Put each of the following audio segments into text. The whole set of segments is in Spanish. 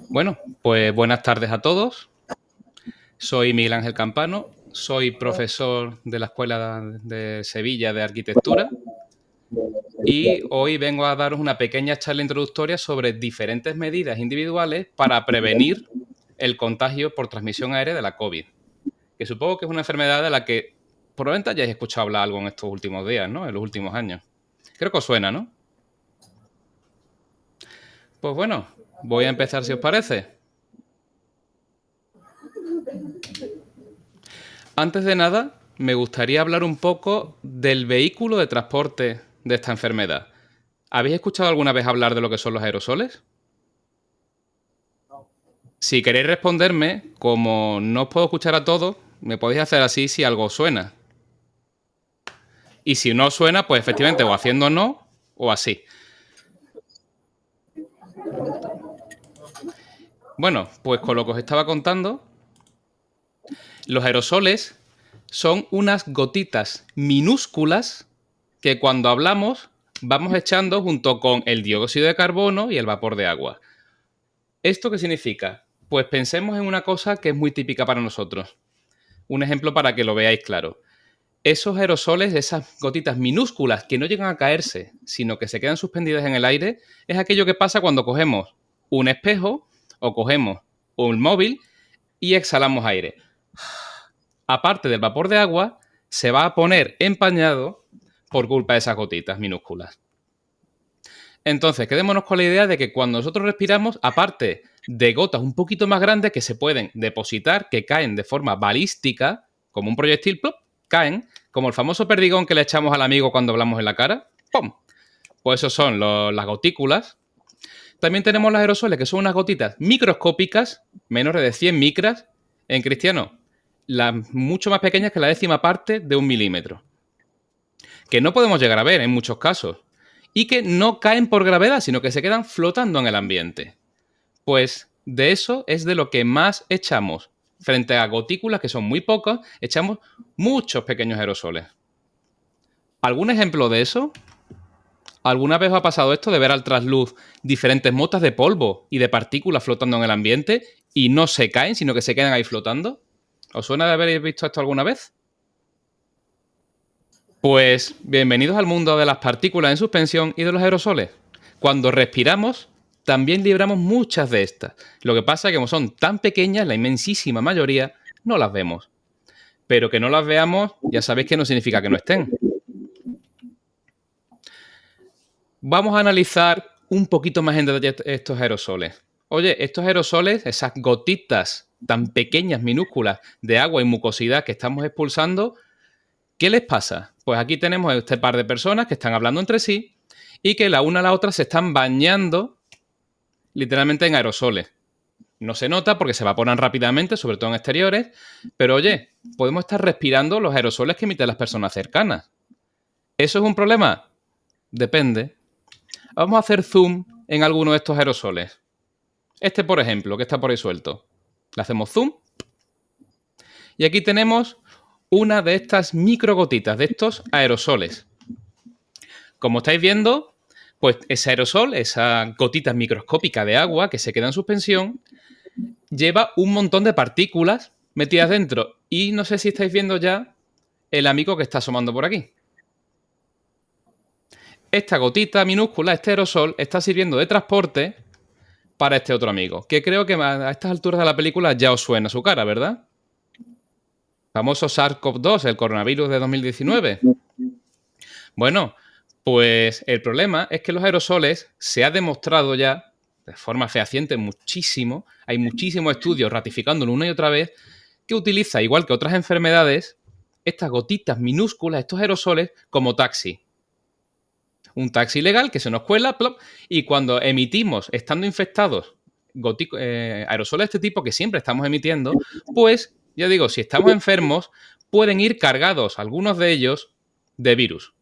Bueno, pues buenas tardes a todos. Soy Miguel Ángel Campano, soy profesor de la Escuela de Sevilla de Arquitectura y hoy vengo a daros una pequeña charla introductoria sobre diferentes medidas individuales para prevenir el contagio por transmisión aérea de la COVID, que supongo que es una enfermedad de la que probablemente hayáis escuchado hablar algo en estos últimos días, ¿no? En los últimos años. Creo que os suena, ¿no? Pues bueno, voy a empezar si os parece. Antes de nada, me gustaría hablar un poco del vehículo de transporte de esta enfermedad. ¿Habéis escuchado alguna vez hablar de lo que son los aerosoles? Si queréis responderme, como no os puedo escuchar a todos, me podéis hacer así si algo os suena. Y si no os suena, pues efectivamente o haciendo no o así. Bueno, pues con lo que os estaba contando, los aerosoles son unas gotitas minúsculas que cuando hablamos vamos echando junto con el dióxido de carbono y el vapor de agua. ¿Esto qué significa? Pues pensemos en una cosa que es muy típica para nosotros. Un ejemplo para que lo veáis claro. Esos aerosoles, esas gotitas minúsculas que no llegan a caerse, sino que se quedan suspendidas en el aire, es aquello que pasa cuando cogemos un espejo o cogemos un móvil y exhalamos aire. Aparte del vapor de agua, se va a poner empañado por culpa de esas gotitas minúsculas. Entonces, quedémonos con la idea de que cuando nosotros respiramos, aparte de gotas un poquito más grandes que se pueden depositar, que caen de forma balística, como un proyectil, ¡plop!, caen, como el famoso perdigón que le echamos al amigo cuando hablamos en la cara, ¡pum! Pues esos son las gotículas. También tenemos los aerosoles, que son unas gotitas microscópicas, menores de 100 micras, en cristiano, las mucho más pequeñas que la décima parte de 1 milímetro, que no podemos llegar a ver en muchos casos, y que no caen por gravedad, sino que se quedan flotando en el ambiente. Pues de eso es de lo que más echamos. Frente a gotículas, que son muy pocas, echamos muchos pequeños aerosoles. ¿Algún ejemplo de eso? ¿Alguna vez os ha pasado esto de ver al trasluz diferentes motas de polvo y de partículas flotando en el ambiente y no se caen, sino que se quedan ahí flotando? ¿Os suena de haber visto esto alguna vez? Pues bienvenidos al mundo de las partículas en suspensión y de los aerosoles. Cuando respiramos, también libramos muchas de estas. Lo que pasa es que como son tan pequeñas, la inmensísima mayoría, no las vemos. Pero que no las veamos, ya sabéis que no significa que no estén. Vamos a analizar un poquito más en detalle estos aerosoles. Oye, estos aerosoles, esas gotitas tan pequeñas, minúsculas de agua y mucosidad que estamos expulsando, ¿qué les pasa? Pues aquí tenemos este par de personas que están hablando entre sí y que la una a la otra se están bañando literalmente en aerosoles. No se nota porque se evaporan rápidamente, sobre todo en exteriores, pero oye, podemos estar respirando los aerosoles que emiten las personas cercanas. ¿Eso es un problema? Depende. Vamos a hacer zoom en alguno de estos aerosoles. Este, por ejemplo, que está por ahí suelto. Le hacemos zoom. Y aquí tenemos una de estas microgotitas, de estos aerosoles. Como estáis viendo, pues ese aerosol, esa gotita microscópica de agua que se queda en suspensión, lleva un montón de partículas metidas dentro. Y no sé si estáis viendo ya el amigo que está asomando por aquí. Esta gotita minúscula, este aerosol, está sirviendo de transporte para este otro amigo, que creo que a estas alturas de la película ya os suena su cara, ¿verdad? Famoso SARS-CoV-2, el coronavirus de 2019. Bueno, pues el problema es que los aerosoles se ha demostrado ya de forma fehaciente muchísimo, hay muchísimos estudios ratificándolo una y otra vez, que utiliza, igual que otras enfermedades, estas gotitas minúsculas, estos aerosoles, como taxi. Un taxi legal que se nos cuela, plop, y cuando emitimos, estando infectados, aerosoles de este tipo que siempre estamos emitiendo, pues, ya digo, si estamos enfermos, pueden ir cargados, algunos de ellos, de virus.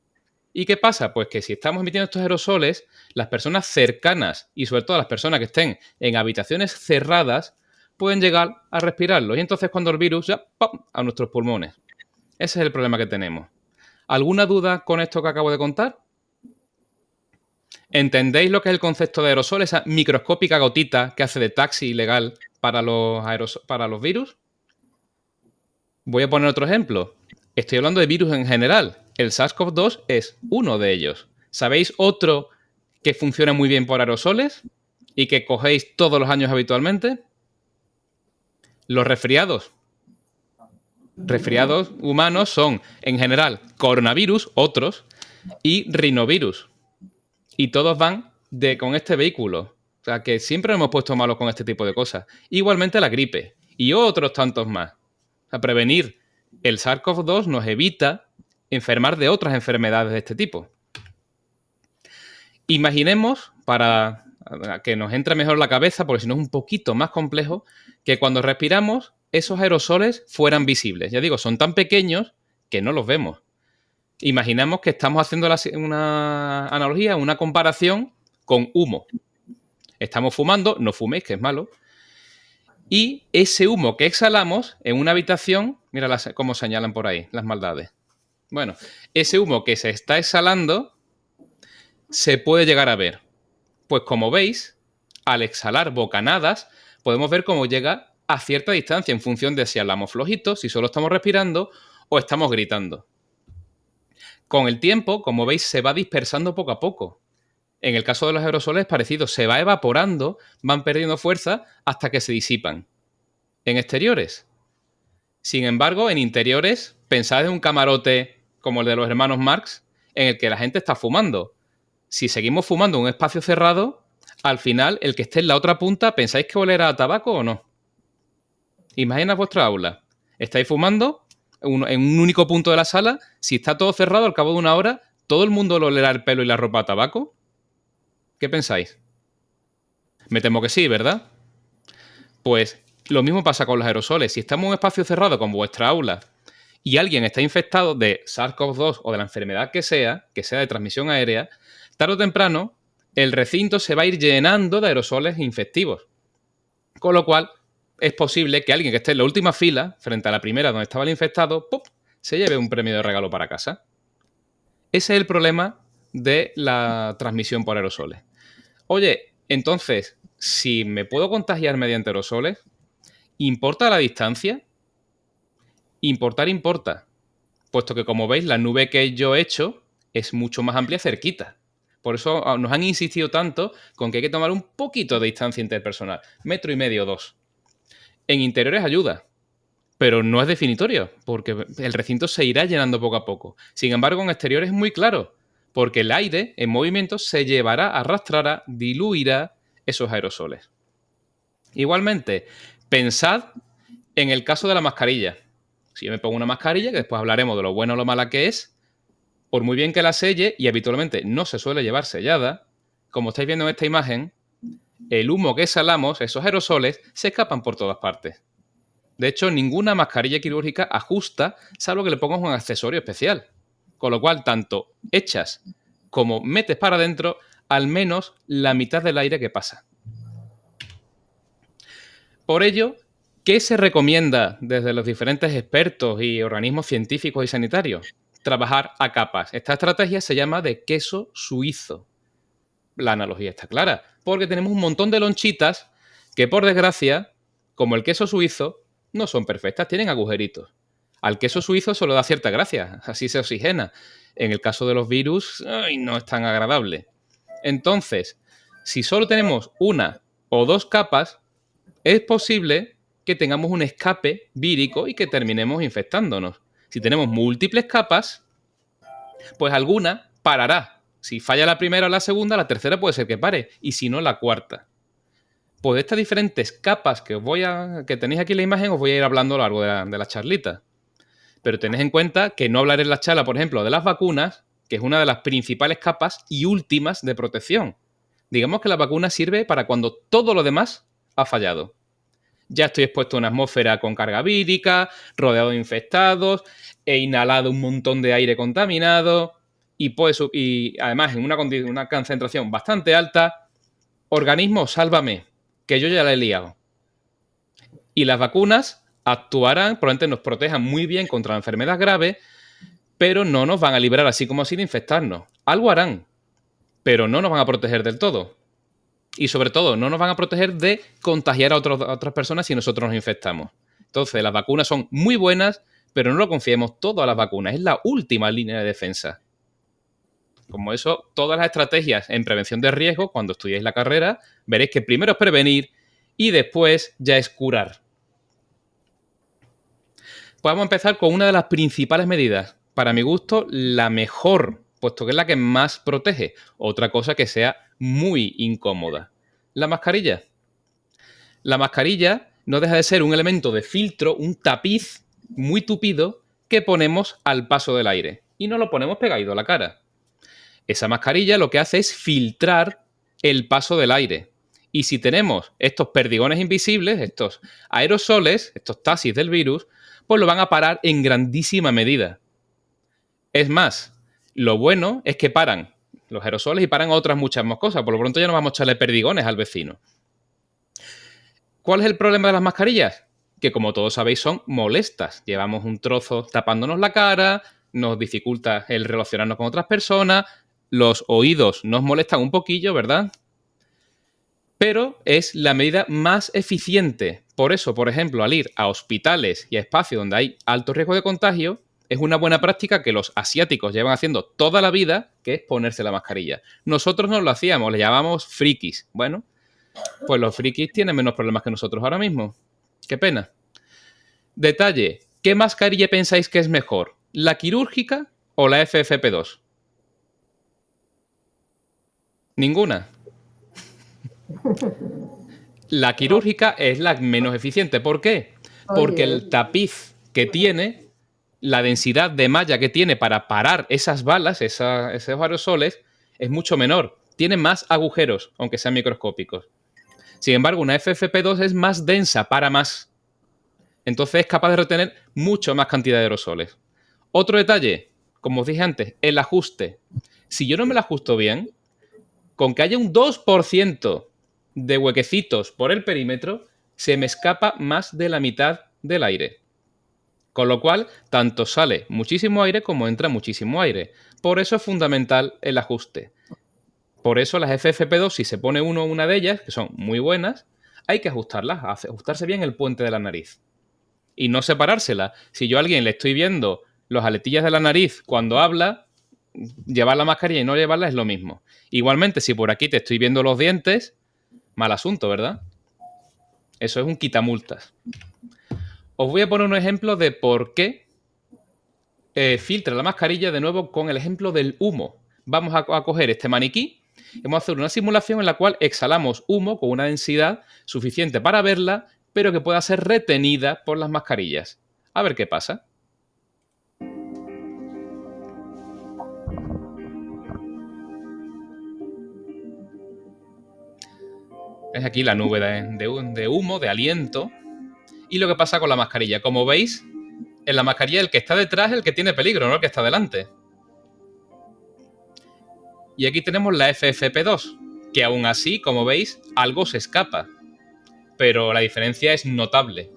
¿Y qué pasa? Pues que si estamos emitiendo estos aerosoles, las personas cercanas y sobre todo las personas que estén en habitaciones cerradas pueden llegar a respirarlos. Y entonces cuando el virus ya ¡pum!, a nuestros pulmones. Ese es el problema que tenemos. ¿Alguna duda con esto que acabo de contar? ¿Entendéis lo que es el concepto de aerosol? Esa microscópica gotita que hace de taxi ilegal para los virus. Voy a poner otro ejemplo. Estoy hablando de virus en general. El SARS-CoV-2 es uno de ellos. ¿Sabéis otro que funciona muy bien por aerosoles y que cogéis todos los años habitualmente? Los resfriados. Resfriados humanos son, en general, coronavirus, otros, y rinovirus. Y todos van con este vehículo. O sea, que siempre nos hemos puesto malos con este tipo de cosas. Igualmente la gripe. Y otros tantos más. O sea, prevenir el SARS-CoV-2 nos evita enfermar de otras enfermedades de este tipo. Imaginemos, para que nos entre mejor la cabeza, porque si no es un poquito más complejo, que cuando respiramos esos aerosoles fueran visibles. Ya digo, son tan pequeños que no los vemos. Imaginamos que estamos haciendo una analogía, una comparación con humo. Estamos fumando, no fuméis, que es malo. Y ese humo que exhalamos en una habitación, mira cómo señalan por ahí las maldades. Bueno, ese humo que se está exhalando se puede llegar a ver. Pues como veis, al exhalar bocanadas, podemos ver cómo llega a cierta distancia en función de si hablamos flojito, si solo estamos respirando o estamos gritando. Con el tiempo, como veis, se va dispersando poco a poco. En el caso de los aerosoles es parecido, se va evaporando, van perdiendo fuerza hasta que se disipan. En exteriores. Sin embargo, en interiores, pensad en un camarote como el de los hermanos Marx, en el que la gente está fumando. Si seguimos fumando en un espacio cerrado, al final, el que esté en la otra punta, ¿pensáis que olerá a tabaco o no? Imagina vuestra aula. Estáis fumando en un único punto de la sala. Si está todo cerrado, al cabo de una hora, ¿todo el mundo le olerá el pelo y la ropa a tabaco? ¿Qué pensáis? Me temo que sí, ¿verdad? Pues lo mismo pasa con los aerosoles. Si estamos en un espacio cerrado como vuestra aula y alguien está infectado de SARS-CoV-2 o de la enfermedad que sea de transmisión aérea, tarde o temprano el recinto se va a ir llenando de aerosoles infectivos. Con lo cual, es posible que alguien que esté en la última fila, frente a la primera donde estaba el infectado, ¡pum!, se lleve un premio de regalo para casa. Ese es el problema de la transmisión por aerosoles. Oye, entonces, si me puedo contagiar mediante aerosoles, ¿importa la distancia? Importar importa, puesto que, como veis, la nube que yo he hecho es mucho más amplia cerquita. Por eso nos han insistido tanto con que hay que tomar un poquito de distancia interpersonal, 1,5 metros, 2. En interiores ayuda, pero no es definitorio, porque el recinto se irá llenando poco a poco. Sin embargo, en exteriores es muy claro, porque el aire en movimiento se llevará, arrastrará, diluirá esos aerosoles. Igualmente, pensad en el caso de la mascarilla. Si yo me pongo una mascarilla, que después hablaremos de lo bueno o lo mala que es, por muy bien que la selle, y habitualmente no se suele llevar sellada, como estáis viendo en esta imagen, el humo que exhalamos, esos aerosoles, se escapan por todas partes. De hecho, ninguna mascarilla quirúrgica ajusta, salvo que le pongas un accesorio especial. Con lo cual, tanto echas como metes para adentro al menos la mitad del aire que pasa. Por ello, ¿qué se recomienda desde los diferentes expertos y organismos científicos y sanitarios? Trabajar a capas. Esta estrategia se llama de queso suizo. La analogía está clara, porque tenemos un montón de lonchitas que, por desgracia, como el queso suizo, no son perfectas, tienen agujeritos. Al queso suizo solo da cierta gracia, así se oxigena. En el caso de los virus, no es tan agradable. Entonces, si solo tenemos una o dos capas, es posible que tengamos un escape vírico y que terminemos infectándonos. Si tenemos múltiples capas, pues alguna parará. Si falla la primera o la segunda, la tercera puede ser que pare, y si no, la cuarta. Pues de estas diferentes capas que tenéis aquí en la imagen, os voy a ir hablando a lo largo de la charlita. Pero tened en cuenta que no hablaré en la charla, por ejemplo, de las vacunas, que es una de las principales capas y últimas de protección. Digamos que la vacuna sirve para cuando todo lo demás ha fallado. Ya estoy expuesto a una atmósfera con carga vírica, rodeado de infectados, he inhalado un montón de aire contaminado y además en una concentración bastante alta. Organismo, sálvame, que yo ya la he liado. Y las vacunas actuarán, probablemente nos protejan muy bien contra la enfermedad grave, pero no nos van a librar así como así de infectarnos. Algo harán, pero no nos van a proteger del todo. Y sobre todo, no nos van a proteger de contagiar a otras personas si nosotros nos infectamos. Entonces, las vacunas son muy buenas, pero no lo confiemos todo a las vacunas. Es la última línea de defensa. Como eso, todas las estrategias en prevención de riesgo, cuando estudiéis la carrera, veréis que primero es prevenir y después ya es curar. Podemos empezar con una de las principales medidas. Para mi gusto, la mejor, puesto que es la que más protege. Otra cosa que sea muy incómoda. La mascarilla. La mascarilla no deja de ser un elemento de filtro, un tapiz muy tupido que ponemos al paso del aire. Y no lo ponemos pegadito a la cara. Esa mascarilla lo que hace es filtrar el paso del aire. Y si tenemos estos perdigones invisibles, estos aerosoles, estos taxis del virus, pues lo van a parar en grandísima medida. Es más, lo bueno es que paran los aerosoles y paran otras muchas más cosas. Por lo pronto ya no vamos a echarle perdigones al vecino. ¿Cuál es el problema de las mascarillas? Que como todos sabéis son molestas. Llevamos un trozo tapándonos la cara, nos dificulta el relacionarnos con otras personas, los oídos nos molestan un poquillo, ¿verdad? Pero es la medida más eficiente. Por eso, por ejemplo, al ir a hospitales y a espacios donde hay alto riesgo de contagio, es una buena práctica que los asiáticos llevan haciendo toda la vida, que es ponerse la mascarilla. Nosotros no lo hacíamos, le llamamos frikis. Bueno, pues los frikis tienen menos problemas que nosotros ahora mismo. Qué pena. Detalle, ¿qué mascarilla pensáis que es mejor? ¿La quirúrgica o la FFP2? Ninguna. La quirúrgica es la menos eficiente. ¿Por qué? Porque el tapiz que tiene, la densidad de malla que tiene para parar esas balas, esos aerosoles, es mucho menor. Tiene más agujeros, aunque sean microscópicos. Sin embargo, una FFP2 es más densa, para más. Entonces es capaz de retener mucho más cantidad de aerosoles. Otro detalle, como os dije antes, el ajuste. Si yo no me lo ajusto bien, con que haya un 2% de huequecitos por el perímetro, se me escapa más de la mitad del aire. Con lo cual, tanto sale muchísimo aire como entra muchísimo aire. Por eso es fundamental el ajuste. Por eso las FFP2, si se pone uno o una de ellas, que son muy buenas, hay que ajustarlas, ajustarse bien el puente de la nariz. Y no separársela. Si yo a alguien le estoy viendo los aletillas de la nariz cuando habla, llevar la mascarilla y no llevarla es lo mismo. Igualmente, si por aquí te estoy viendo los dientes, mal asunto, ¿verdad? Eso es un quitamultas. Os voy a poner un ejemplo de por qué filtra la mascarilla de nuevo con el ejemplo del humo. Vamos a coger este maniquí y vamos a hacer una simulación en la cual exhalamos humo con una densidad suficiente para verla, pero que pueda ser retenida por las mascarillas. A ver qué pasa. Es aquí la nube de humo, de aliento. Y lo que pasa con la mascarilla. Como veis, en la mascarilla el que está detrás es el que tiene peligro, no el que está delante. Y aquí tenemos la FFP2, que aún así, como veis, algo se escapa. Pero la diferencia es notable.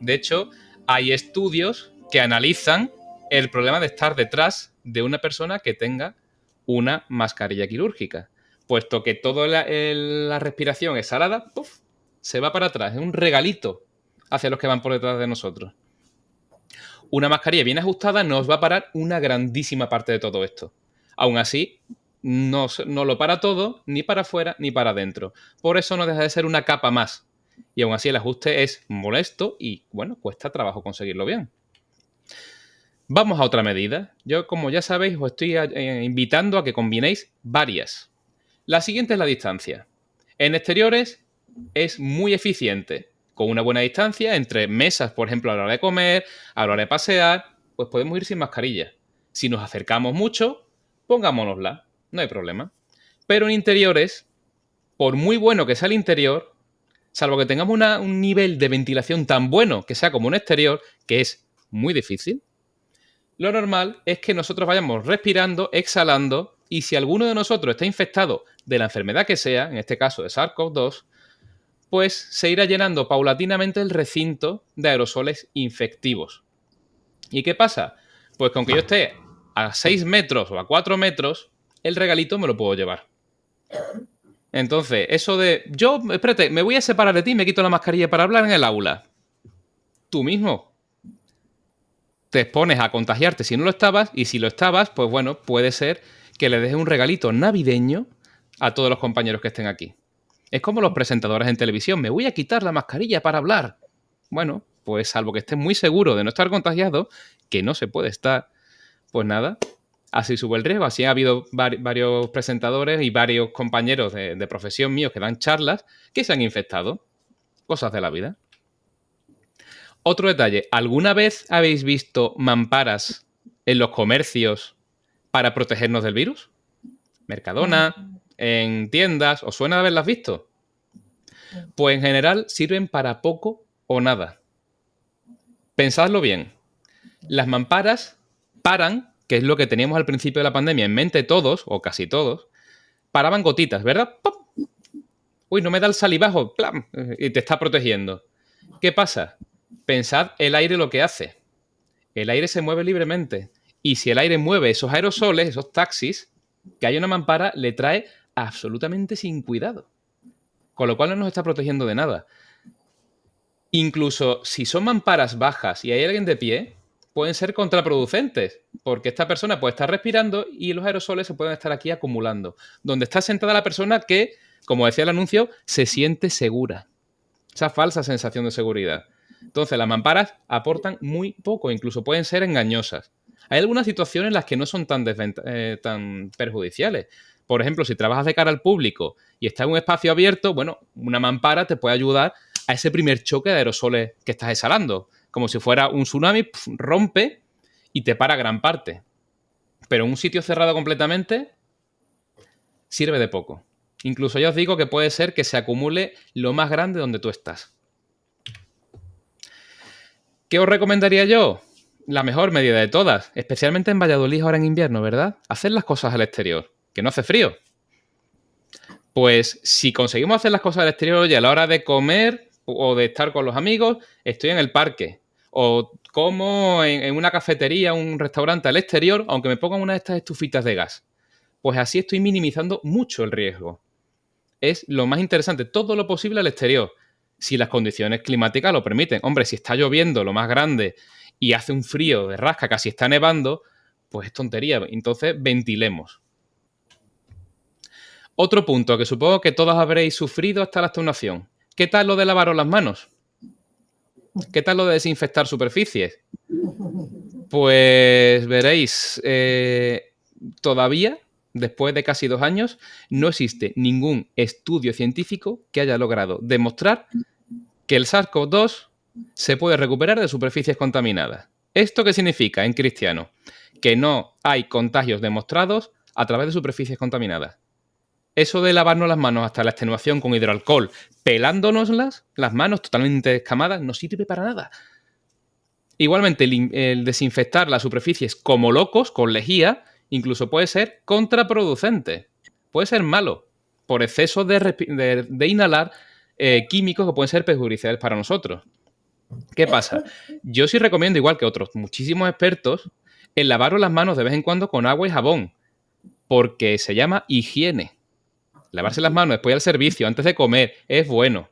De hecho, hay estudios que analizan el problema de estar detrás de una persona que tenga una mascarilla quirúrgica, puesto que toda la respiración exhalada, ¡puf!, se va para atrás. Es un regalito hacia los que van por detrás de nosotros. Una mascarilla bien ajustada nos va a parar una grandísima parte de todo esto. Aún así, no lo para todo, ni para afuera ni para adentro. Por eso no deja de ser una capa más. Y aún así el ajuste es molesto y, bueno, cuesta trabajo conseguirlo bien. Vamos a otra medida. Yo, como ya sabéis, os estoy invitando a que combinéis varias. La siguiente es la distancia. En exteriores es muy eficiente. Con una buena distancia entre mesas, por ejemplo, a la hora de comer, a la hora de pasear, pues podemos ir sin mascarilla. Si nos acercamos mucho, pongámonosla, no hay problema. Pero en interiores, por muy bueno que sea el interior, salvo que tengamos un nivel de ventilación tan bueno que sea como un exterior, que es muy difícil, lo normal es que nosotros vayamos respirando, exhalando, y si alguno de nosotros está infectado de la enfermedad que sea, en este caso de SARS-CoV-2, pues se irá llenando paulatinamente el recinto de aerosoles infectivos. ¿Y qué pasa? Pues que aunque yo esté a 6 metros o a 4 metros, el regalito me lo puedo llevar. Entonces, eso de, espérate, me voy a separar de ti y me quito la mascarilla para hablar en el aula. Tú mismo te expones a contagiarte si no lo estabas, y si lo estabas, pues bueno, puede ser que le dejes un regalito navideño a todos los compañeros que estén aquí. Es como los presentadores en televisión, me voy a quitar la mascarilla para hablar. Bueno, pues salvo que estés muy seguro de no estar contagiado, que no se puede estar, pues nada, así sube el riesgo. Así ha habido varios presentadores y varios compañeros de profesión míos que dan charlas que se han infectado. Cosas de la vida. Otro detalle, ¿alguna vez habéis visto mamparas en los comercios para protegernos del virus? Mercadona, en tiendas, ¿os suena de haberlas visto? Pues en general sirven para poco o nada. Pensadlo bien. Las mamparas paran, que es lo que teníamos al principio de la pandemia en mente todos, o casi todos, paraban gotitas, ¿verdad? ¡Pum! Uy, no me da el salivajo, ¡plam! Y te está protegiendo. ¿Qué pasa? Pensad el aire lo que hace. El aire se mueve libremente. Y si el aire mueve esos aerosoles, esos taxis, que haya una mampara le trae absolutamente sin cuidado. Con lo cual no nos está protegiendo de nada. Incluso si son mamparas bajas y hay alguien de pie, pueden ser contraproducentes, porque esta persona puede estar respirando y los aerosoles se pueden estar aquí acumulando. Donde está sentada la persona que, como decía el anuncio, se siente segura. Esa falsa sensación de seguridad. Entonces, las mamparas aportan muy poco, incluso pueden ser engañosas. Hay algunas situaciones en las que no son tan perjudiciales. Por ejemplo, si trabajas de cara al público y está en un espacio abierto, bueno, una mampara te puede ayudar a ese primer choque de aerosoles que estás exhalando. Como si fuera un tsunami, rompe y te para gran parte. Pero en un sitio cerrado completamente, sirve de poco. Incluso ya os digo que puede ser que se acumule lo más grande donde tú estás. ¿Qué os recomendaría yo? La mejor medida de todas, especialmente en Valladolid ahora en invierno, ¿verdad? Hacer las cosas al exterior, que no hace frío. Pues si conseguimos hacer las cosas al exterior, oye, a la hora de comer o de estar con los amigos, estoy en el parque. O como en una cafetería, un restaurante al exterior, aunque me pongan una de estas estufitas de gas. Pues así estoy minimizando mucho el riesgo. Es lo más interesante, todo lo posible al exterior, si las condiciones climáticas lo permiten. Hombre, si está lloviendo lo más grande y hace un frío de rasca, casi está nevando, pues es tontería. Entonces, ventilemos. Otro punto que supongo que todos habréis sufrido hasta la extenuación. ¿Qué tal lo de lavaros las manos? ¿Qué tal lo de desinfectar superficies? Pues veréis, todavía, después de casi 2 años, no existe ningún estudio científico que haya logrado demostrar que el SARS-CoV-2 se puede recuperar de superficies contaminadas. ¿Esto qué significa en cristiano? Que no hay contagios demostrados a través de superficies contaminadas. Eso de lavarnos las manos hasta la extenuación con hidroalcohol, pelándonoslas, las manos totalmente descamadas, no sirve para nada. Igualmente, el desinfectar las superficies como locos, con lejía, incluso puede ser contraproducente. Puede ser malo, por exceso de inhalar químicos que pueden ser perjudiciales para nosotros. ¿Qué pasa? Yo sí recomiendo, igual que otros muchísimos expertos, el lavaros las manos de vez en cuando con agua y jabón, porque se llama higiene. Lavarse las manos después del servicio, antes de comer, es bueno,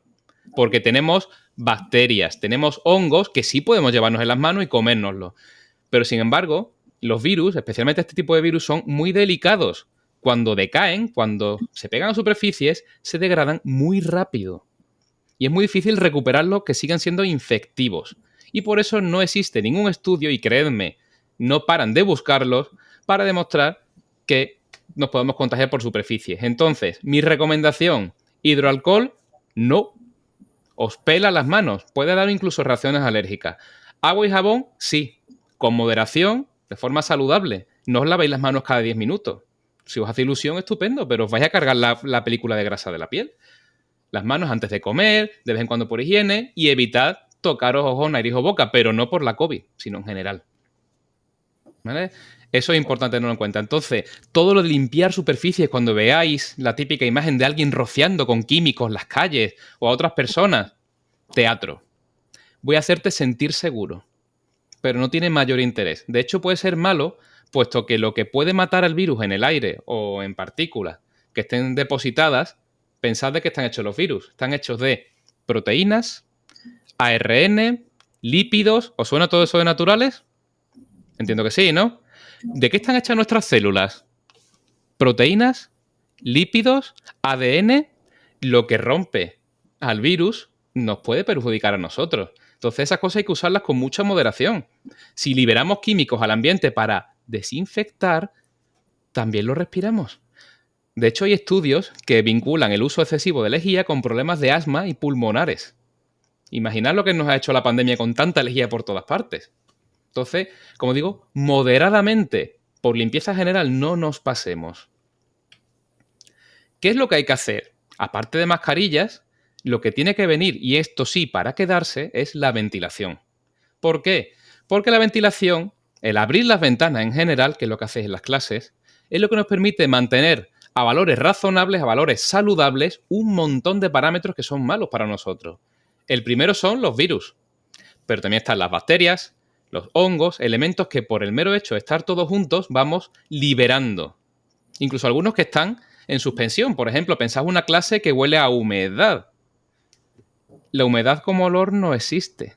porque tenemos bacterias, tenemos hongos que sí podemos llevarnos en las manos y comérnoslos. Pero sin embargo, los virus, especialmente este tipo de virus, son muy delicados. Cuando decaen, cuando se pegan a superficies, se degradan muy rápido. Y es muy difícil recuperarlos que sigan siendo infectivos. Y por eso no existe ningún estudio, y creedme, no paran de buscarlos para demostrar que nos podemos contagiar por superficies. Entonces, mi recomendación, hidroalcohol, no. Os pela las manos, puede dar incluso reacciones alérgicas. Agua y jabón, sí, con moderación, de forma saludable. No os lavéis las manos cada 10 minutos. Si os hace ilusión, estupendo, pero os vais a cargar la película de grasa de la piel. Las manos antes de comer, de vez en cuando por higiene, y evitad tocaros ojos, nariz o boca, pero no por la COVID, sino en general. ¿Vale? Eso es importante tenerlo en cuenta. Entonces, todo lo de limpiar superficies, cuando veáis la típica imagen de alguien rociando con químicos las calles o a otras personas, teatro. Voy a hacerte sentir seguro, pero no tiene mayor interés. De hecho, puede ser malo puesto que lo que puede matar al virus en el aire o en partículas que estén depositadas, pensad de qué están hechos los virus. Están hechos de proteínas, ARN, lípidos. ¿Os suena todo eso de naturales? Entiendo que sí, ¿no? ¿De qué están hechas nuestras células? Proteínas, lípidos, ADN. Lo que rompe al virus nos puede perjudicar a nosotros. Entonces esas cosas hay que usarlas con mucha moderación. Si liberamos químicos al ambiente para desinfectar, también lo respiramos. De hecho, hay estudios que vinculan el uso excesivo de lejía con problemas de asma y pulmonares. Imaginad lo que nos ha hecho la pandemia con tanta lejía por todas partes. Entonces, como digo, moderadamente, por limpieza general, no nos pasemos. ¿Qué es lo que hay que hacer? Aparte de mascarillas, lo que tiene que venir, y esto sí para quedarse, es la ventilación. ¿Por qué? Porque la ventilación, el abrir las ventanas en general, que es lo que hacéis en las clases, es lo que nos permite mantener a valores razonables, a valores saludables, un montón de parámetros que son malos para nosotros. El primero son los virus, pero también están las bacterias, los hongos, elementos que por el mero hecho de estar todos juntos vamos liberando. Incluso algunos que están en suspensión. Por ejemplo, pensad una clase que huele a humedad. La humedad como olor no existe.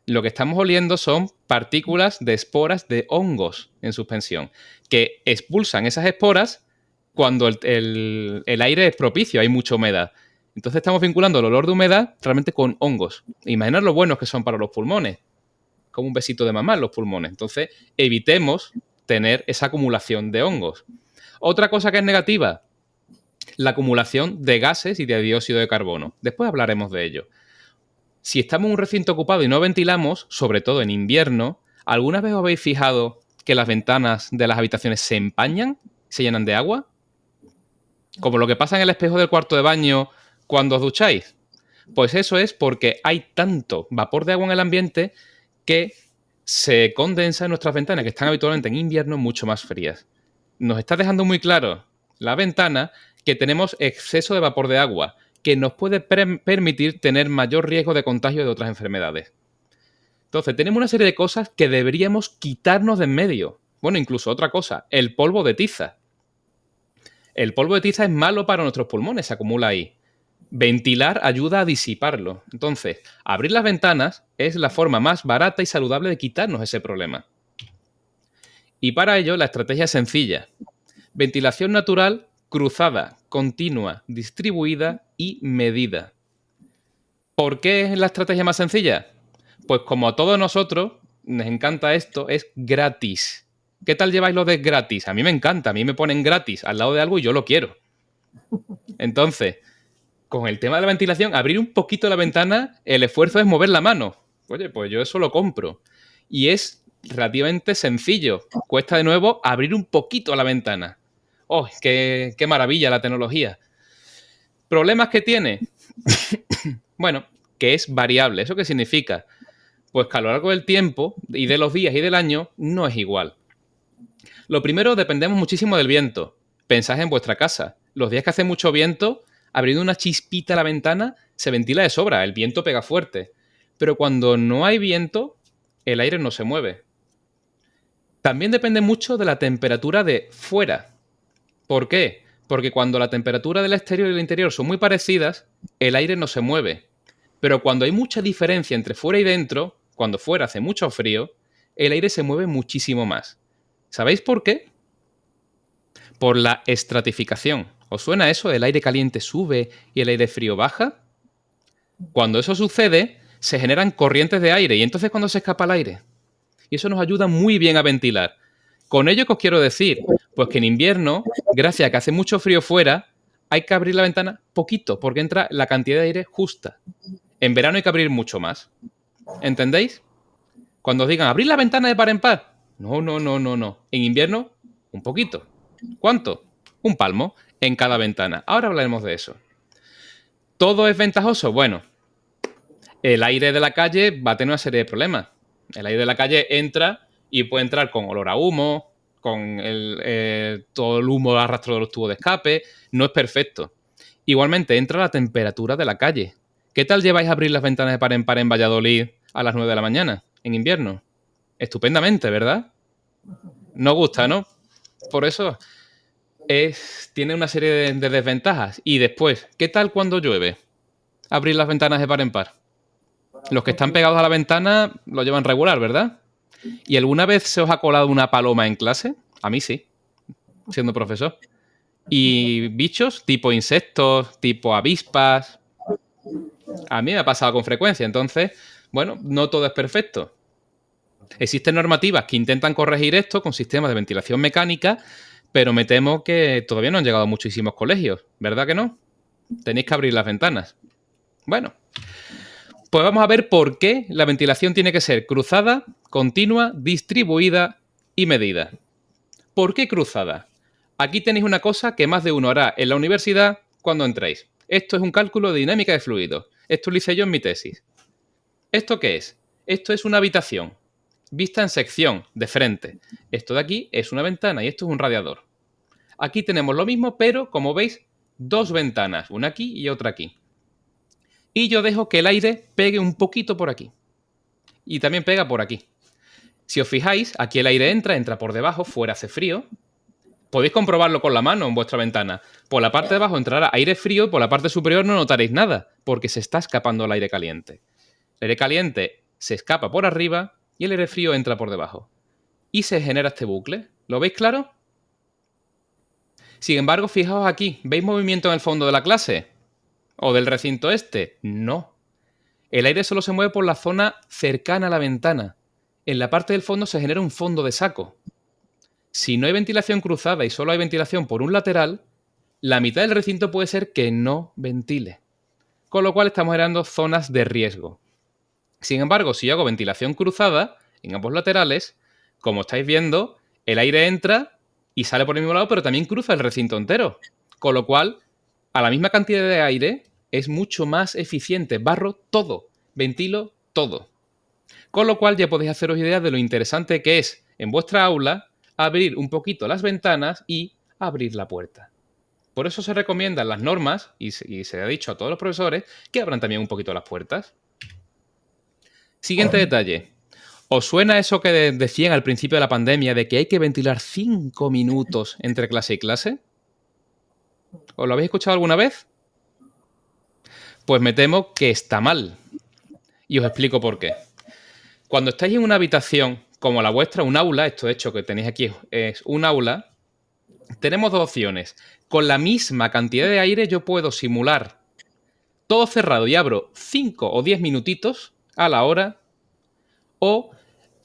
Lo que estamos oliendo son partículas de esporas de hongos en suspensión, que expulsan esas esporas cuando el aire es propicio, hay mucha humedad. Entonces estamos vinculando el olor de humedad realmente con hongos. Imaginad lo buenos que son para los pulmones, como un besito de mamá en los pulmones. Entonces evitemos tener esa acumulación de hongos. Otra cosa que es negativa, la acumulación de gases y de dióxido de carbono. Después hablaremos de ello. Si estamos en un recinto ocupado y no ventilamos, sobre todo en invierno, ¿alguna vez os habéis fijado que las ventanas de las habitaciones se empañan, se llenan de agua? Como lo que pasa en el espejo del cuarto de baño cuando os ducháis. Pues eso es porque hay tanto vapor de agua en el ambiente que se condensa en nuestras ventanas, que están habitualmente en invierno mucho más frías. Nos está dejando muy claro la ventana que tenemos exceso de vapor de agua, que nos puede permitir tener mayor riesgo de contagio de otras enfermedades. Entonces, tenemos una serie de cosas que deberíamos quitarnos de en medio. Bueno, incluso otra cosa, el polvo de tiza. El polvo de tiza es malo para nuestros pulmones, se acumula ahí. Ventilar ayuda a disiparlo. Entonces, abrir las ventanas es la forma más barata y saludable de quitarnos ese problema. Y para ello, la estrategia es sencilla. Ventilación natural, cruzada, continua, distribuida y medida. ¿Por qué es la estrategia más sencilla? Pues como a todos nosotros nos encanta esto, es gratis. ¿Qué tal lleváis lo de gratis? A mí me encanta, a mí me ponen gratis al lado de algo y yo lo quiero. Entonces, con el tema de la ventilación, abrir un poquito la ventana, el esfuerzo es mover la mano. Oye, pues yo eso lo compro. Y es relativamente sencillo. Cuesta de nuevo abrir un poquito la ventana. ¡Oh, qué maravilla la tecnología! ¿Problemas que tiene? Bueno, que es variable. ¿Eso qué significa? Pues que a lo largo del tiempo y de los días y del año no es igual. Lo primero, dependemos muchísimo del viento. Pensad en vuestra casa. Los días que hace mucho viento, abriendo una chispita a la ventana, se ventila de sobra, el viento pega fuerte. Pero cuando no hay viento, el aire no se mueve. También depende mucho de la temperatura de fuera. ¿Por qué? Porque cuando la temperatura del exterior y del interior son muy parecidas, el aire no se mueve. Pero cuando hay mucha diferencia entre fuera y dentro, cuando fuera hace mucho frío, el aire se mueve muchísimo más. ¿Sabéis por qué? Por la estratificación. ¿Os suena eso? ¿El aire caliente sube y el aire frío baja? Cuando eso sucede, se generan corrientes de aire y entonces cuando se escapa el aire. Y eso nos ayuda muy bien a ventilar. Con ello, ¿qué os quiero decir? Pues que en invierno, gracias a que hace mucho frío fuera, hay que abrir la ventana poquito, porque entra la cantidad de aire justa. En verano hay que abrir mucho más. ¿Entendéis? Cuando os digan, abrir la ventana de par en par. No, no, no, no, no. En invierno, un poquito. ¿Cuánto? Un palmo en cada ventana. Ahora hablaremos de eso. ¿Todo es ventajoso? Bueno, el aire de la calle va a tener una serie de problemas. El aire de la calle entra y puede entrar con olor a humo, con todo el humo arrastrado de los tubos de escape. No es perfecto. Igualmente entra la temperatura de la calle. ¿Qué tal lleváis a abrir las ventanas de par en par en Valladolid a las 9 de la mañana, en invierno? Estupendamente, ¿verdad? No gusta, ¿no? Por eso tiene una serie de desventajas. Y después, ¿qué tal cuando llueve? Abrir las ventanas de par en par. Los que están pegados a la ventana lo llevan regular, ¿verdad? ¿Y alguna vez se os ha colado una paloma en clase? A mí sí, siendo profesor. ¿Y bichos tipo insectos, tipo avispas? A mí me ha pasado con frecuencia. Entonces, bueno, no todo es perfecto. Existen normativas que intentan corregir esto con sistemas de ventilación mecánica, pero me temo que todavía no han llegado a muchísimos colegios, ¿verdad que no? Tenéis que abrir las ventanas. Bueno, pues vamos a ver por qué la ventilación tiene que ser cruzada, continua, distribuida y medida. ¿Por qué cruzada? Aquí tenéis una cosa que más de uno hará en la universidad cuando entréis. Esto es un cálculo de dinámica de fluidos. Esto lo hice yo en mi tesis. ¿Esto qué es? Esto es una habitación, vista en sección, de frente. Esto de aquí es una ventana y esto es un radiador. Aquí tenemos lo mismo, pero como veis, dos ventanas, una aquí y otra aquí. Y yo dejo que el aire pegue un poquito por aquí. Y también pega por aquí. Si os fijáis, aquí el aire entra por debajo, fuera hace frío. Podéis comprobarlo con la mano en vuestra ventana. Por la parte de abajo entrará aire frío y por la parte superior no notaréis nada, porque se está escapando el aire caliente. El aire caliente se escapa por arriba y el aire frío entra por debajo. Y se genera este bucle. ¿Lo veis claro? Sin embargo, fijaos aquí. ¿Veis movimiento en el fondo de la clase? ¿O del recinto este? No. El aire solo se mueve por la zona cercana a la ventana. En la parte del fondo se genera un fondo de saco. Si no hay ventilación cruzada y solo hay ventilación por un lateral, la mitad del recinto puede ser que no ventile. Con lo cual estamos generando zonas de riesgo. Sin embargo, si yo hago ventilación cruzada en ambos laterales, como estáis viendo, el aire entra y sale por el mismo lado, pero también cruza el recinto entero. Con lo cual, a la misma cantidad de aire, es mucho más eficiente. Barro todo, ventilo todo. Con lo cual ya podéis haceros idea de lo interesante que es en vuestra aula abrir un poquito las ventanas y abrir la puerta. Por eso se recomiendan las normas, y se ha dicho a todos los profesores, que abran también un poquito las puertas. Siguiente detalle. ¿Os suena eso que decían al principio de la pandemia de que hay que ventilar 5 minutos entre clase y clase? ¿Os lo habéis escuchado alguna vez? Pues me temo que está mal. Y os explico por qué. Cuando estáis en una habitación como la vuestra, un aula, esto de hecho que tenéis aquí es un aula, tenemos dos opciones. Con la misma cantidad de aire yo puedo simular todo cerrado y abro 5 o 10 minutitos a la hora, o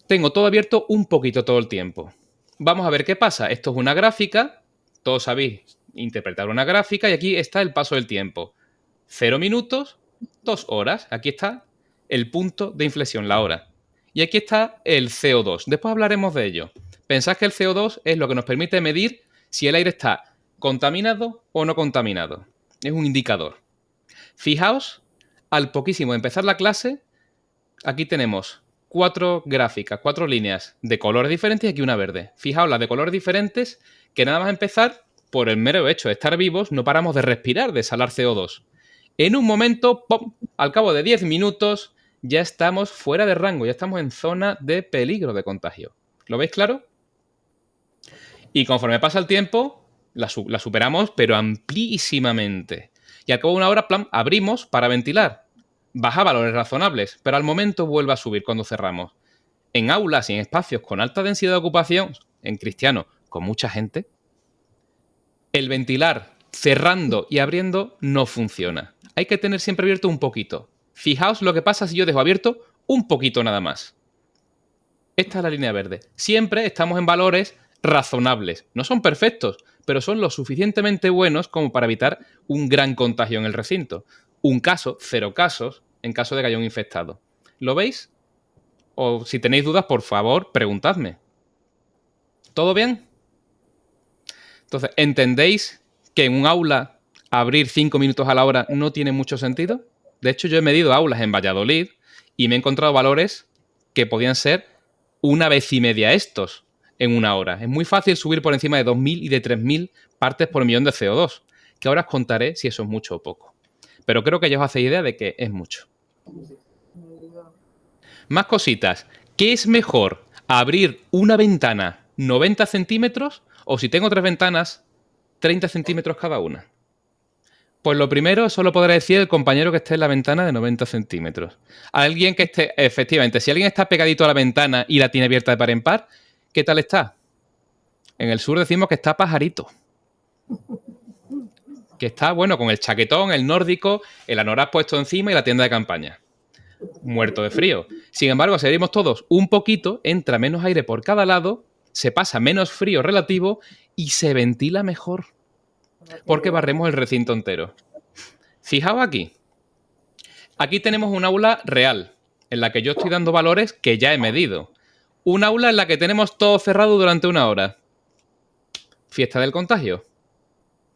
tengo todo abierto un poquito todo el tiempo. Vamos a ver qué pasa. Esto es una gráfica, todos sabéis interpretar una gráfica y aquí está el paso del tiempo. 0 minutos, 2 horas. Aquí está el punto de inflexión, la hora. Y aquí está el CO2. Después hablaremos de ello. Pensad que el CO2 es lo que nos permite medir si el aire está contaminado o no contaminado. Es un indicador. Fijaos, al poquísimo de empezar la clase, aquí tenemos 4 gráficas, 4 líneas de colores diferentes y aquí una verde. Fijaos, las de colores diferentes, que nada más empezar, por el mero hecho de estar vivos, no paramos de respirar, de exhalar CO2. En un momento, ¡pum!, al cabo de 10 minutos, ya estamos fuera de rango, ya estamos en zona de peligro de contagio. ¿Lo veis claro? Y conforme pasa el tiempo, la superamos, pero amplísimamente. Y al cabo de una hora, plan, abrimos para ventilar. Baja valores razonables, pero al momento vuelve a subir cuando cerramos. En aulas y en espacios con alta densidad de ocupación, en cristiano, con mucha gente, el ventilar cerrando y abriendo no funciona. Hay que tener siempre abierto un poquito. Fijaos lo que pasa si yo dejo abierto un poquito nada más. Esta es la línea verde. Siempre estamos en valores razonables. No son perfectos, pero son lo suficientemente buenos como para evitar un gran contagio en el recinto. Un caso, 0 casos, en caso de que haya un infectado. ¿Lo veis? O si tenéis dudas, por favor, preguntadme. ¿Todo bien? Entonces, ¿entendéis que en un aula abrir 5 minutos a la hora no tiene mucho sentido? De hecho, yo he medido aulas en Valladolid y me he encontrado valores que podían ser una vez y media estos en una hora. Es muy fácil subir por encima de 2.000 y de 3.000 partes por millón de CO2, que ahora os contaré si eso es mucho o poco. Pero creo que ya os hacéis idea de que es mucho. Más cositas. ¿Qué es mejor? ¿Abrir una ventana 90 centímetros o si tengo 3 ventanas, 30 centímetros cada una. Pues lo primero, eso lo podrá decir el compañero que esté en la ventana de 90 centímetros. Alguien que esté, efectivamente, si alguien está pegadito a la ventana y la tiene abierta de par en par, ¿qué tal está? En el sur decimos que está pajarito. Que está, bueno, con el chaquetón, el nórdico, el anorak puesto encima y la tienda de campaña. Muerto de frío. Sin embargo, si abrimos todos un poquito, entra menos aire por cada lado, se pasa menos frío relativo y se ventila mejor. Porque barremos el recinto entero. Fijaos aquí. Aquí tenemos un aula real, en la que yo estoy dando valores que ya he medido. Un aula en la que tenemos todo cerrado durante una hora. Fiesta del contagio.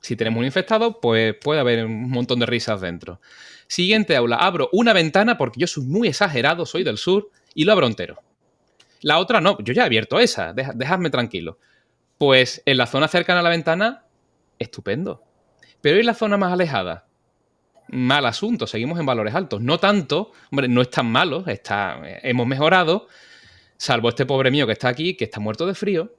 Si tenemos un infectado, pues puede haber un montón de risas dentro. Siguiente aula. Abro una ventana porque yo soy muy exagerado, soy del sur, y lo abro entero. La otra no, yo ya he abierto esa, dejadme tranquilo. Pues en la zona cercana a la ventana, estupendo. Pero en la zona más alejada, mal asunto, seguimos en valores altos. No tanto, hombre, no es tan malo, hemos mejorado, salvo este pobre mío que está aquí, que está muerto de frío,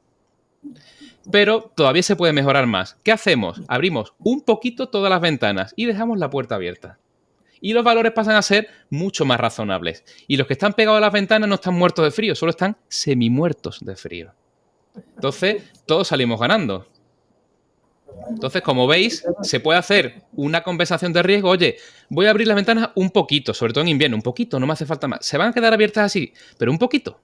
pero todavía se puede mejorar más. ¿Qué hacemos? Abrimos un poquito todas las ventanas y dejamos la puerta abierta. Y los valores pasan a ser mucho más razonables. Y los que están pegados a las ventanas no están muertos de frío, solo están semimuertos de frío. Entonces, todos salimos ganando. Entonces, como veis, se puede hacer una compensación de riesgo. Oye, voy a abrir las ventanas un poquito, sobre todo en invierno, un poquito, no me hace falta más. Se van a quedar abiertas así, pero un poquito.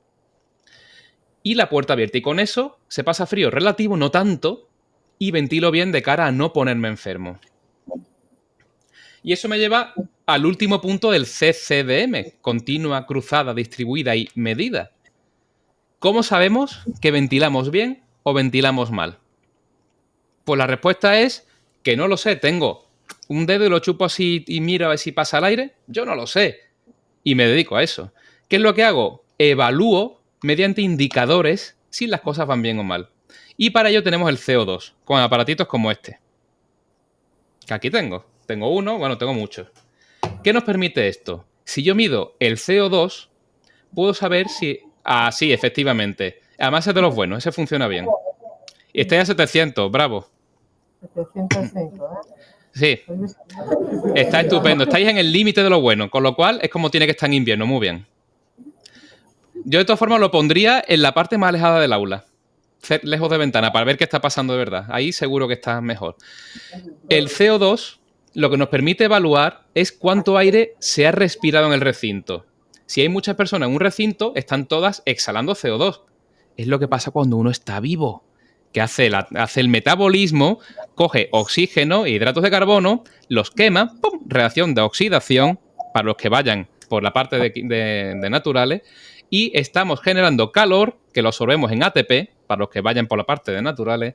Y la puerta abierta. Y con eso se pasa frío relativo, no tanto, y ventilo bien de cara a no ponerme enfermo. Y eso me lleva al último punto del CCDM, continua, cruzada, distribuida y medida. ¿Cómo sabemos que ventilamos bien o ventilamos mal? Pues la respuesta es que no lo sé. Tengo un dedo y lo chupo así y miro a ver si pasa el aire. Yo no lo sé. Y me dedico a eso. ¿Qué es lo que hago? Evalúo mediante indicadores si las cosas van bien o mal. Y para ello tenemos el CO2, con aparatitos como este. Que aquí tengo. Tengo uno, bueno, tengo muchos. ¿Qué nos permite esto? Si yo mido el CO2, puedo saber si... Ah, sí, efectivamente. Además es de los buenos, ese funciona bien. Y estáis a 700, bravo. 705, ¿eh? Sí, está estupendo. Estáis en el límite de lo bueno, con lo cual es como tiene que estar en invierno, muy bien. Yo de todas formas lo pondría en la parte más alejada del aula, lejos de ventana, para ver qué está pasando de verdad. Ahí seguro que está mejor. El CO2 lo que nos permite evaluar es cuánto aire se ha respirado en el recinto. Si hay muchas personas en un recinto, están todas exhalando CO2. Es lo que pasa cuando uno está vivo, que hace el metabolismo, coge oxígeno e hidratos de carbono, los quema, ¡pum! Reacción de oxidación, para los que vayan por la parte de naturales, y estamos generando calor, que lo absorbemos en ATP, para los que vayan por la parte de naturales,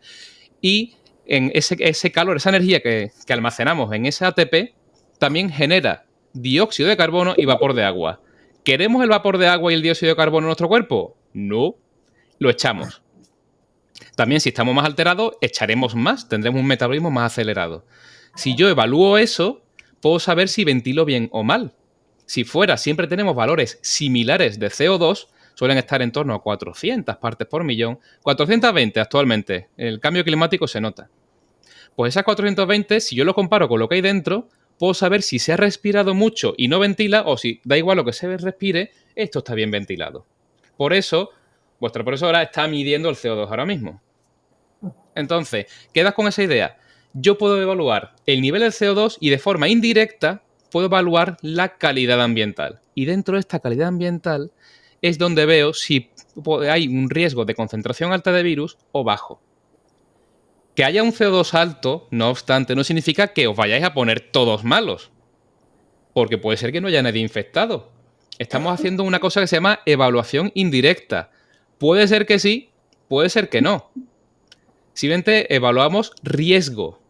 y en ese calor, esa energía que almacenamos en ese ATP, también genera dióxido de carbono y vapor de agua. ¿Queremos el vapor de agua y el dióxido de carbono en nuestro cuerpo? No, lo echamos. También, si estamos más alterados, echaremos más, tendremos un metabolismo más acelerado. Si yo evalúo eso, puedo saber si ventilo bien o mal. Si fuera, siempre tenemos valores similares de CO2, suelen estar en torno a 400 partes por millón, 420 actualmente. El cambio climático se nota. Pues esas 420, si yo lo comparo con lo que hay dentro, puedo saber si se ha respirado mucho y no ventila, o si da igual lo que se respire, esto está bien ventilado. Por eso, vuestra profesora está midiendo el CO2 ahora mismo. Entonces, quedas con esa idea. Yo puedo evaluar el nivel del CO2 y de forma indirecta puedo evaluar la calidad ambiental. Y dentro de esta calidad ambiental es donde veo si hay un riesgo de concentración alta de virus o bajo. Que haya un CO2 alto, no obstante, no significa que os vayáis a poner todos malos. Porque puede ser que no haya nadie infectado. Estamos haciendo una cosa que se llama evaluación indirecta. Puede ser que sí, puede ser que no. Simplemente evaluamos riesgo.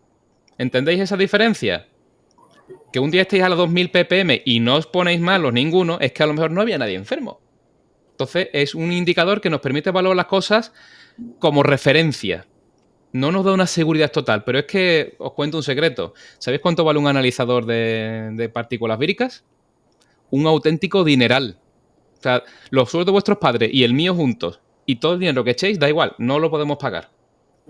¿Entendéis esa diferencia? Que un día estéis a los 2000 ppm y no os ponéis malos ninguno, es que a lo mejor no había nadie enfermo. Entonces es un indicador que nos permite evaluar las cosas como referencia. No nos da una seguridad total, pero es que os cuento un secreto. ¿Sabéis cuánto vale un analizador de partículas víricas? Un auténtico dineral. O sea, los sueldos de vuestros padres y el mío juntos y todo el dinero que echéis da igual, no lo podemos pagar.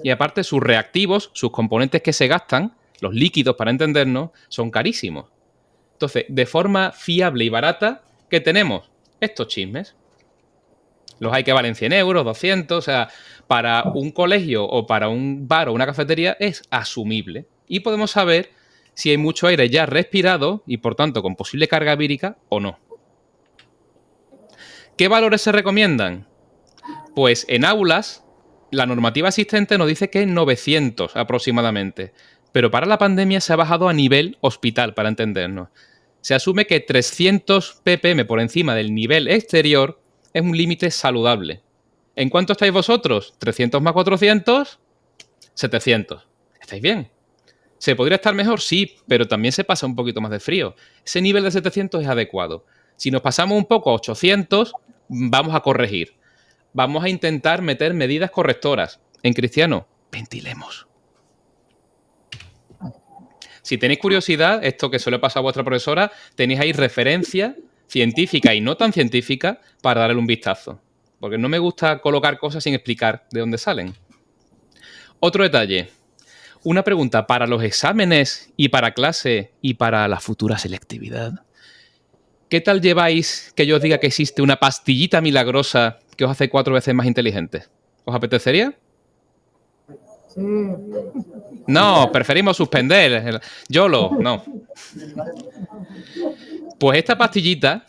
Y aparte sus reactivos, sus componentes que se gastan, los líquidos para entendernos, son carísimos. Entonces, de forma fiable y barata, ¿qué tenemos? Estos chismes. Los hay que valen 100 euros, 200, o sea, para un colegio o para un bar o una cafetería es asumible. Y podemos saber si hay mucho aire ya respirado y, por tanto, con posible carga vírica o no. ¿Qué valores se recomiendan? Pues en aulas, la normativa existente nos dice que 900 aproximadamente. Pero para la pandemia se ha bajado a nivel hospital, para entendernos. Se asume que 300 ppm por encima del nivel exterior es un límite saludable. ¿En cuánto estáis vosotros? 300 más 400, 700. ¿Estáis bien? ¿Se podría estar mejor? Sí, pero también se pasa un poquito más de frío. Ese nivel de 700 es adecuado. Si nos pasamos un poco a 800, vamos a corregir. Vamos a intentar meter medidas correctoras. En cristiano, ventilemos. Si tenéis curiosidad, esto que suele pasar a vuestra profesora, tenéis ahí referencia científica y no tan científica para darle un vistazo. Porque no me gusta colocar cosas sin explicar de dónde salen. Otro detalle. Una pregunta para los exámenes y para clase y para la futura selectividad. ¿Qué tal lleváis que yo os diga que existe una pastillita milagrosa que os hace 4 veces más inteligentes? ¿Os apetecería? Sí. No, preferimos suspender. YOLO, no. Pues esta pastillita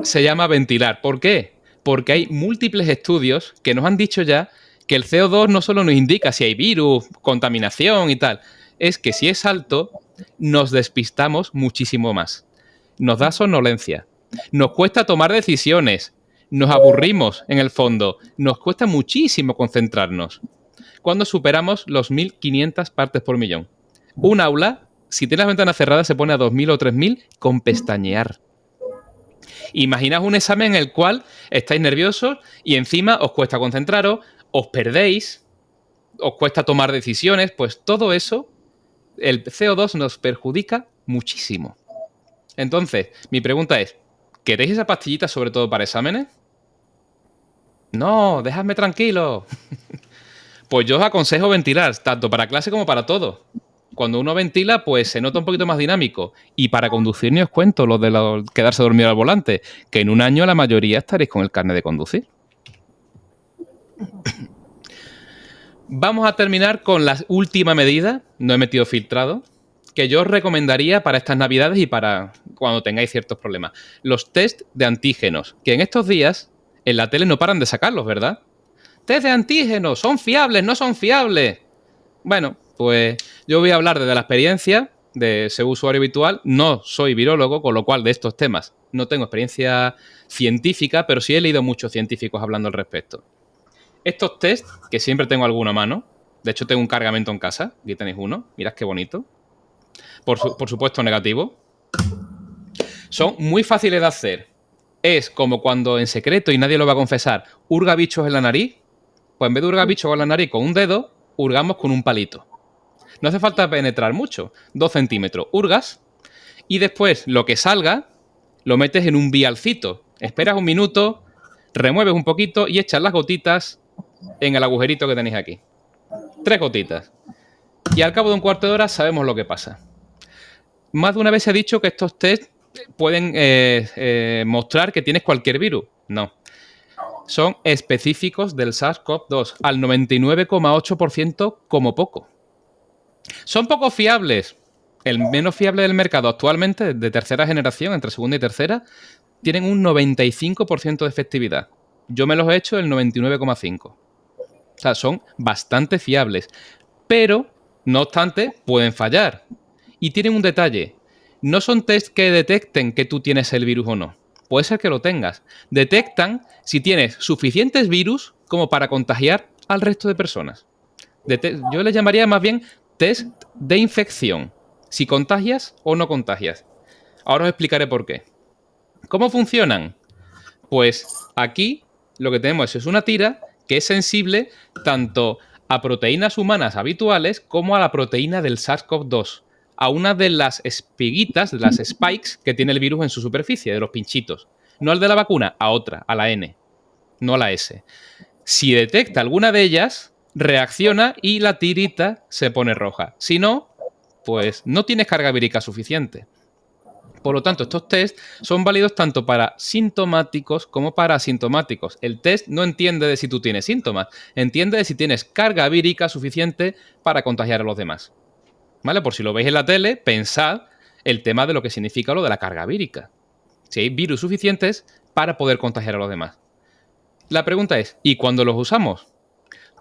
se llama ventilar. ¿Por qué? Porque hay múltiples estudios que nos han dicho ya que el CO2 no solo nos indica si hay virus, contaminación y tal, es que si es alto, nos despistamos muchísimo más. Nos da somnolencia. Nos cuesta tomar decisiones. Nos aburrimos, en el fondo. Nos cuesta muchísimo concentrarnos. Cuando superamos los 1500 partes por millón. Un aula, si tiene las ventanas cerradas, se pone a 2000 o 3000 con pestañear. Imaginaos un examen en el cual estáis nerviosos y encima os cuesta concentraros, os perdéis, os cuesta tomar decisiones, pues todo eso, el CO2 nos perjudica muchísimo. Entonces, mi pregunta es, ¿queréis esa pastillita sobre todo para exámenes? No, dejadme tranquilo. Pues yo os aconsejo ventilar, tanto para clase como para todo. Cuando uno ventila, pues se nota un poquito más dinámico. Y para conducir ni os cuento lo de quedarse dormido al volante, que en un año la mayoría estaréis con el carnet de conducir. Vamos a terminar con la última medida, no he metido filtrado, que yo os recomendaría para estas navidades y para cuando tengáis ciertos problemas. Los test de antígenos, que en estos días en la tele no paran de sacarlos, ¿verdad? Test de antígenos, ¿son fiables? ¿No son fiables? Bueno, pues yo voy a hablar desde la experiencia de ser usuario habitual. No soy virólogo, con lo cual de estos temas no tengo experiencia científica, pero sí he leído muchos científicos hablando al respecto. Estos test, que siempre tengo alguno a mano, de hecho tengo un cargamento en casa, aquí tenéis uno, mirad qué bonito, por supuesto negativo, son muy fáciles de hacer. Es como cuando en secreto, y nadie lo va a confesar, hurga bichos en la nariz, pues en vez de hurgar bichos con la nariz con un dedo, hurgamos con un palito. No hace falta penetrar mucho, 2 centímetros, hurgas, y después lo que salga lo metes en un vialcito, esperas un minuto, remueves un poquito y echas las gotitas en el agujerito que tenéis aquí. 3 gotitas. Y al cabo de un cuarto de hora sabemos lo que pasa. Más de una vez se ha dicho que estos test pueden mostrar que tienes cualquier virus. No. Son específicos del SARS-CoV-2, al 99,8% como poco. ¿Son poco fiables? El menos fiable del mercado actualmente, de tercera generación, entre segunda y tercera, tienen un 95% de efectividad. Yo me los he hecho el 99,5%. O sea, son bastante fiables. Pero, no obstante, pueden fallar. Y tienen un detalle. No son test que detecten que tú tienes el virus o no. Puede ser que lo tengas. Detectan si tienes suficientes virus como para contagiar al resto de personas. Yo les llamaría más bien test de infección. Si contagias o no contagias. Ahora os explicaré por qué. ¿Cómo funcionan? Pues aquí lo que tenemos es una tira que es sensible tanto a proteínas humanas habituales como a la proteína del SARS-CoV-2, a una de las espiguitas, de las spikes que tiene el virus en su superficie, de los pinchitos. No al de la vacuna, a otra, a la N. no la S. Si detecta alguna de ellas, reacciona y la tirita se pone roja. Si no, pues no tienes carga vírica suficiente. Por lo tanto, estos test son válidos tanto para sintomáticos como para asintomáticos. El test no entiende de si tú tienes síntomas, entiende de si tienes carga vírica suficiente para contagiar a los demás. ¿Vale? Por si lo veis en la tele, pensad el tema de lo que significa lo de la carga vírica. Si hay virus suficientes para poder contagiar a los demás. La pregunta es, ¿y cuándo los usamos?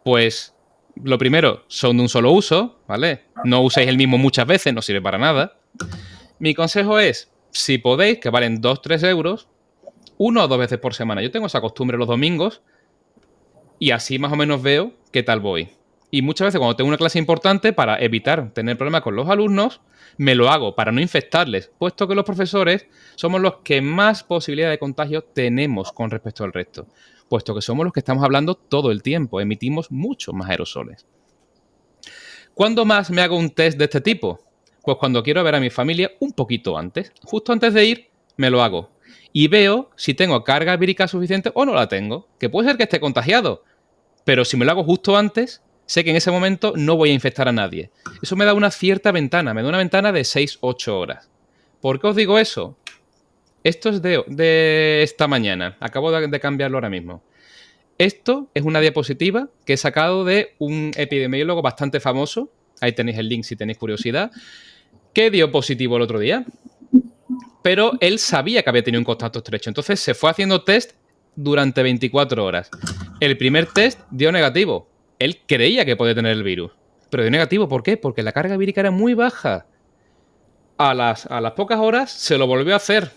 Pues lo primero, son de un solo uso, ¿vale? No uséis el mismo muchas veces, no sirve para nada. Mi consejo es, si podéis, que valen 2-3 euros, 1 o 2 veces por semana. Yo tengo esa costumbre los domingos y así más o menos veo qué tal voy. Y muchas veces cuando tengo una clase importante, para evitar tener problemas con los alumnos, me lo hago para no infectarles, puesto que los profesores somos los que más posibilidad de contagio tenemos con respecto al resto, puesto que somos los que estamos hablando todo el tiempo, emitimos muchos más aerosoles. ¿Cuándo más me hago un test de este tipo? Pues cuando quiero ver a mi familia un poquito antes. Justo antes de ir, me lo hago. Y veo si tengo carga vírica suficiente o no la tengo. Que puede ser que esté contagiado. Pero si me lo hago justo antes, sé que en ese momento no voy a infectar a nadie. Eso me da una cierta ventana. Me da una ventana de 6-8 horas. ¿Por qué os digo eso? Esto es de esta mañana. Acabo de cambiarlo ahora mismo. Esto es una diapositiva que he sacado de un epidemiólogo bastante famoso. Ahí tenéis el link si tenéis curiosidad. Que dio positivo el otro día. Pero él sabía que había tenido un contacto estrecho. Entonces se fue haciendo test durante 24 horas. El primer test dio negativo. Él creía que podía tener el virus. Pero dio negativo. ¿Por qué? Porque la carga vírica era muy baja. A las pocas horas se lo volvió a hacer.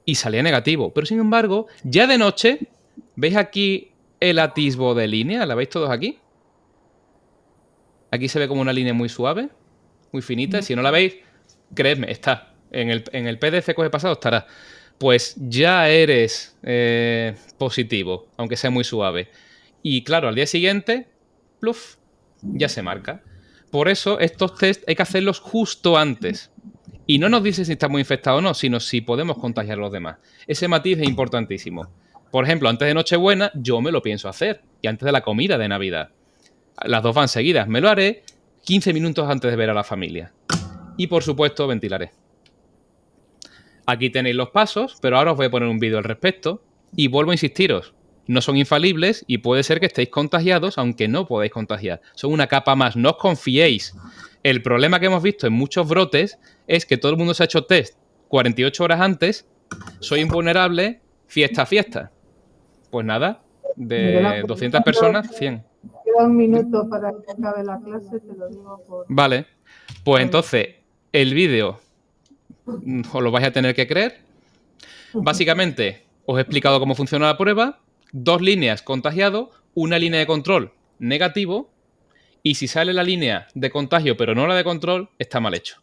Y salía negativo. Pero sin embargo, ya de noche, ¿veis aquí el atisbo de línea? ¿La veis todos aquí? Aquí se ve como una línea muy suave, muy finita. Si no la veis, creedme, está. En el PDF que os he pasado estará. Pues ya eres positivo, aunque sea muy suave. Y claro, al día siguiente, pluf, ya se marca. Por eso estos test hay que hacerlos justo antes. Y no nos dice si estamos infectados o no, sino si podemos contagiar a los demás. Ese matiz es importantísimo. Por ejemplo, antes de Nochebuena yo me lo pienso hacer. Y antes de la comida de Navidad. Las dos van seguidas. Me lo haré 15 minutos antes de ver a la familia. Y por supuesto, ventilaré. Aquí tenéis los pasos, pero ahora os voy a poner un vídeo al respecto. Y vuelvo a insistiros, no son infalibles y puede ser que estéis contagiados, aunque no podáis contagiar. Son una capa más, no os confiéis. El problema que hemos visto en muchos brotes es que todo el mundo se ha hecho test 48 horas antes, soy invulnerable, fiesta, fiesta. Pues nada, de 200 personas, 100. Queda un minuto para que acabe la clase, te lo digo por... Vale, pues entonces el vídeo os lo vais a tener que creer. Básicamente, os he explicado cómo funciona la prueba, 2 líneas contagiado, una línea de control negativo, y si sale la línea de contagio pero no la de control, está mal hecho.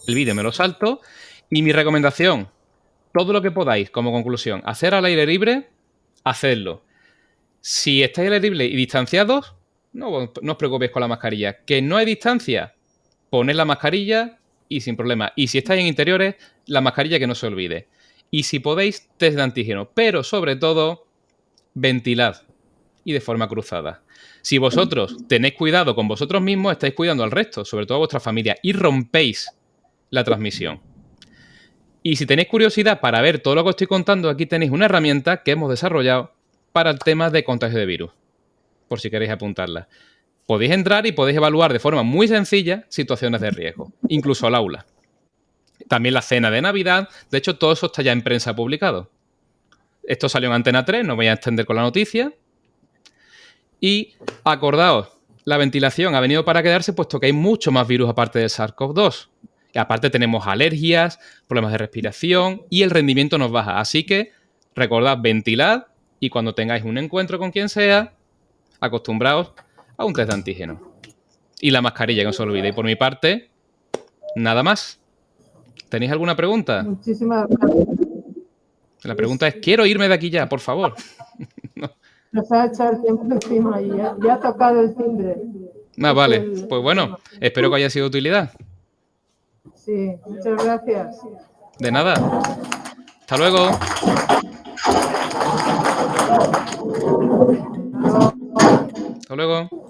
El vídeo me lo salto y mi recomendación, todo lo que podáis como conclusión, hacer al aire libre, hacedlo. Si estáis al aire libre y distanciados, no os preocupéis con la mascarilla. Que no hay distancia, poned la mascarilla y sin problema. Y si estáis en interiores, la mascarilla que no se olvide. Y si podéis, test de antígeno. Pero sobre todo, ventilad y de forma cruzada. Si vosotros tenéis cuidado con vosotros mismos, estáis cuidando al resto, sobre todo a vuestra familia, y rompéis la transmisión. Y si tenéis curiosidad para ver todo lo que os estoy contando, aquí tenéis una herramienta que hemos desarrollado para el tema de contagio de virus, por si queréis apuntarla. Podéis entrar y podéis evaluar de forma muy sencilla situaciones de riesgo, incluso al aula. También la cena de Navidad. De hecho, todo eso está ya en prensa publicado. Esto salió en Antena 3, no voy a extender con la noticia. Y acordaos, la ventilación ha venido para quedarse puesto que hay mucho más virus aparte del SARS-CoV-2. Y aparte tenemos alergias, problemas de respiración y el rendimiento nos baja. Así que recordad, ventilad y cuando tengáis un encuentro con quien sea, acostumbraos a un test de antígeno. Y la mascarilla, que no se olvide. Y por mi parte, nada más. ¿Tenéis alguna pregunta? Muchísimas gracias. La pregunta es, quiero irme de aquí ya, por favor. Nos ha echado el tiempo encima y ya ha tocado el timbre. Vale. Pues bueno, espero que haya sido de utilidad. Sí, muchas gracias. De nada. Hasta luego. Hasta luego.